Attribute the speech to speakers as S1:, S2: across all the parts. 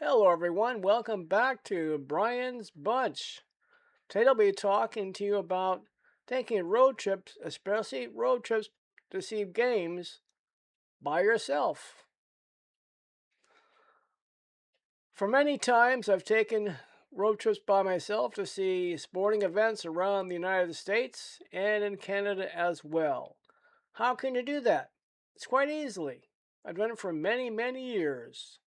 S1: Hello, everyone. Welcome back to Brian's Bunch. Today, I'll be talking to you about taking road trips, especially road trips to see games by yourself. For many times, I've taken road trips by myself to see sporting events around the United States and in Canada as well. How can you do that? It's quite easily. I've done it for many, many years.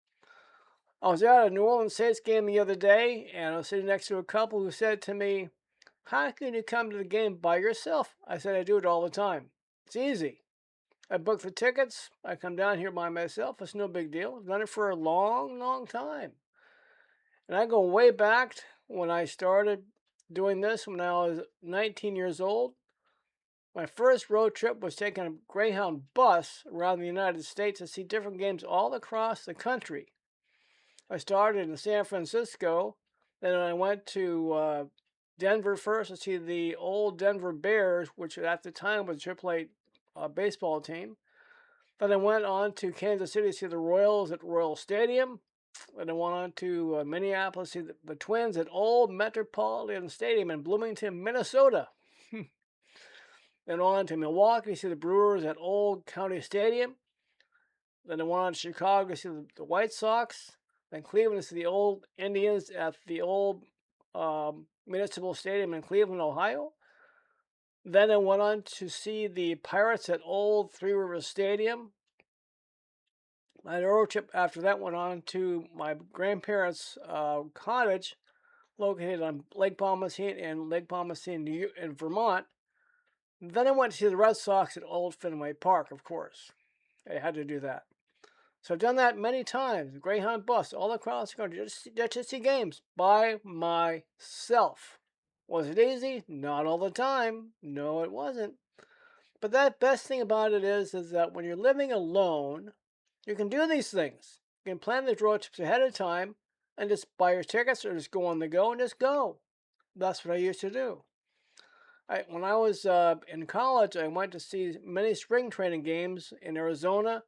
S1: I was at a New Orleans Saints game the other day, and I was sitting next to a couple who said to me, "How can you come to the game by yourself?" I said, "I do it all the time. It's easy. I book the tickets. I come down here by myself. It's no big deal. I've done it for a long, long time." And I go way back when I started doing this when I was 19 years old. My first road trip was taking a Greyhound bus around the United States to see different games all across the country. I started in San Francisco, then I went to Denver first to see the old Denver Bears, which at the time was a AAA baseball team. Then I went on to Kansas City to see the Royals at Royal Stadium. Then I went on to Minneapolis to see the Twins at Old Metropolitan Stadium in Bloomington, Minnesota. Then on to Milwaukee to see the Brewers at Old County Stadium. Then I went on to Chicago to see the White Sox. Then Cleveland to see the old Indians at the old Municipal Stadium in Cleveland, Ohio. Then I went on to see the Pirates at Old Three Rivers Stadium. My road trip after that went on to my grandparents' cottage located on Lake Palmacene and Lake Palmacene in Vermont. Then I went to see the Red Sox at Old Fenway Park, of course. I had to do that. So I've done that many times, Greyhound bus all across the country, just to see games by myself. Was it easy? Not all the time. No, it wasn't. But the best thing about it is that when you're living alone, you can do these things. You can plan the road trips ahead of time and just buy your tickets or just go on the go and just go. That's what I used to do. When I was in college, I went to see many spring training games in Arizona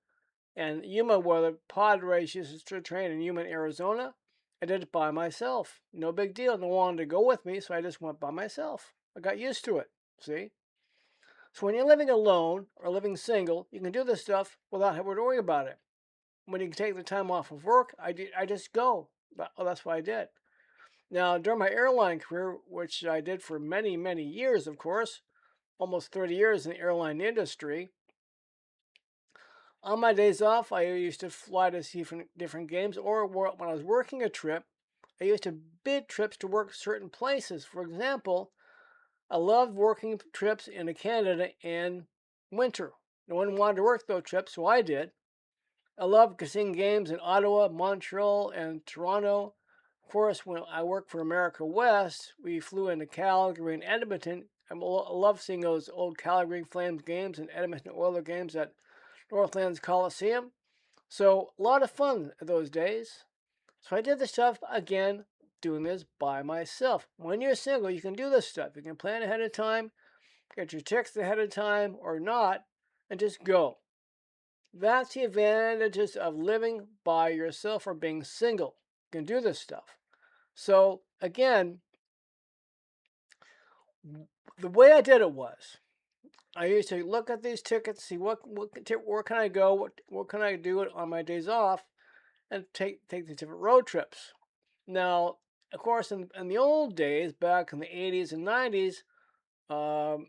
S1: and Yuma, where the Padres used to train in Yuma, Arizona. I did it by myself. No big deal. No one wanted to go with me, so I just went by myself. I got used to it. See? So when you're living alone or living single, you can do this stuff without having to worry about it. When you can take the time off of work, I just go. That's what I did. Now, during my airline career, which I did for many, many years, of course, almost 30 years in the airline industry, on my days off, I used to fly to see different games, or when I was working a trip, I used to bid trips to work certain places. For example, I loved working trips into Canada in winter. No one wanted to work those trips, so I did. I loved seeing games in Ottawa, Montreal, and Toronto. Of course, when I worked for America West, we flew into Calgary and Edmonton. I love seeing those old Calgary Flames games and Edmonton Oilers games at Northlands Coliseum. So a lot of fun those days. So I did this stuff again, doing this by myself. When you're single, you can do this stuff. You can plan ahead of time, get your checks ahead of time or not, and just go. That's the advantages of living by yourself or being single. You can do this stuff. So again, the way I did it was I used to look at these tickets, see where can I go, what can I do on my days off, and take these different road trips. Now, of course, in the old days, back in the 80s and 90s, um,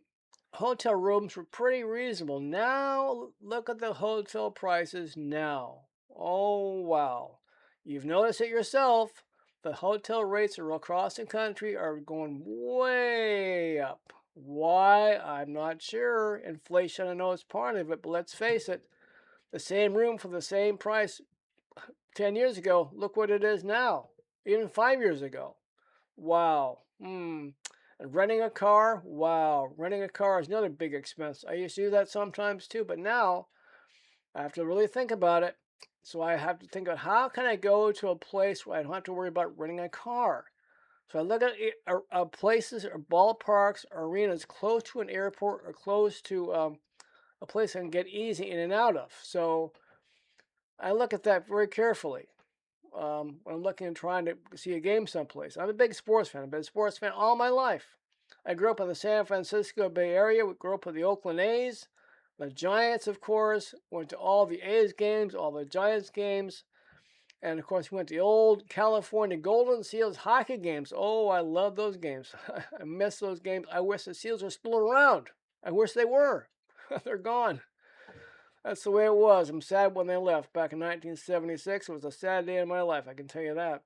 S1: hotel rooms were pretty reasonable. Now, look at the hotel prices now. Oh, wow. You've noticed it yourself. The hotel rates across the country are going way up. Why? I'm not sure. Inflation, I know it's part of it, but let's face it, the same room for the same price 10 years ago, look what it is now. Even 5 years ago. Wow. And renting a car, wow. Renting a car is another big expense. I used to do that sometimes too, but now I have to really think about it. So I have to think about how can I go to a place where I don't have to worry about renting a car. So I look at places or ballparks or arenas close to an airport or close to a place I can get easy in and out of. So I look at that very carefully. when I'm looking and trying to see a game someplace. I'm a big sports fan. I've been a sports fan all my life. I grew up in the San Francisco Bay Area. We grew up with the Oakland A's, the Giants, of course. Went to all the A's games, all the Giants games. And of course, we went to the old California Golden Seals hockey games. Oh, I love those games. I miss those games. I wish the Seals were still around. I wish they were. They're gone. That's the way it was. I'm sad when they left back in 1976. It was a sad day in my life, I can tell you that.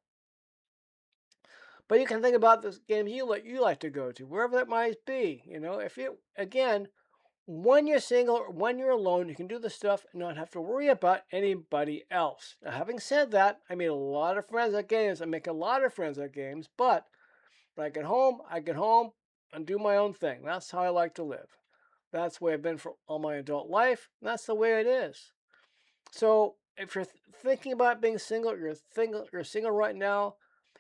S1: But you can think about the games you like to go to, wherever that might be. You know, if you again, when you're single or when you're alone, you can do the stuff and not have to worry about anybody else. Now, having said that, I made a lot of friends at games. I make a lot of friends at games, but when I get home and do my own thing. That's how I like to live. That's the way I've been for all my adult life. That's the way it is. So if you're thinking about being single, you're single right now,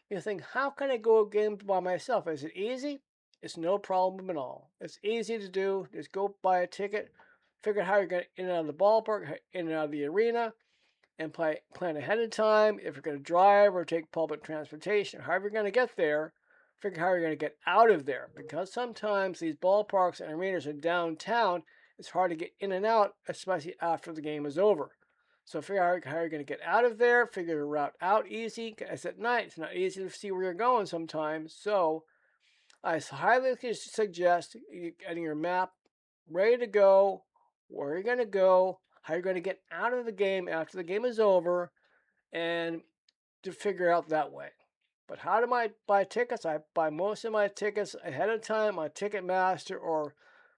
S1: you think, how can I go games by myself? Is it easy? It's no problem at all. It's easy to do. Just go buy a ticket, figure out how you're going to in and out of the ballpark, in and out of the arena, and plan ahead of time. If you're going to drive or take public transportation, however you're going to get there, figure how you're going to get out of there. Because sometimes these ballparks and arenas are downtown. It's hard to get in and out, especially after the game is over. So figure out how you're going to get out of there, figure the route out easy. As at night, it's not easy to see where you're going sometimes. So I highly suggest getting your map ready to go, where you're going to go, how you're going to get out of the game after the game is over, and to figure out that way. But how do I buy tickets? I buy most of my tickets ahead of time on Ticketmaster or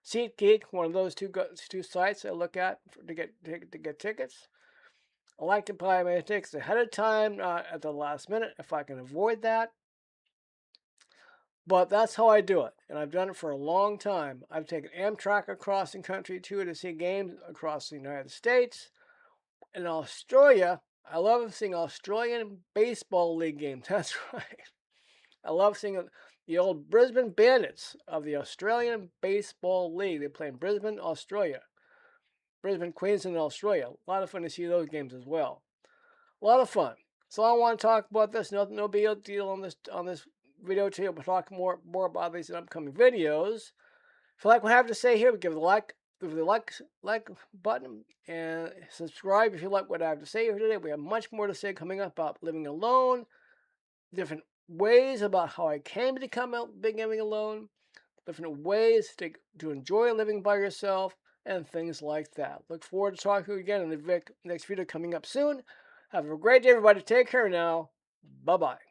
S1: SeatGeek, one of those two sites I look at to get tickets. I like to buy my tickets ahead of time, not at the last minute if I can avoid that. But that's how I do it, and I've done it for a long time. I've taken Amtrak across the country too to see games across the United States. In Australia, I love seeing Australian Baseball League games. That's right. I love seeing the old Brisbane Bandits of the Australian Baseball League. They play in Brisbane, Australia. Brisbane, Queensland, Australia. A lot of fun to see those games as well. A lot of fun. So I want to talk about this. No big deal on this video today. We'll talk more about these in upcoming videos. If you like what I have to say here, give it a like. Give the like button and subscribe if you like what I have to say here today. We have much more to say coming up about living alone, different ways about how I came to become living alone, different ways to enjoy living by yourself, and things like that. Look forward to talking to you again in the next video coming up soon. Have a great day, everybody. Take care now. Bye-bye.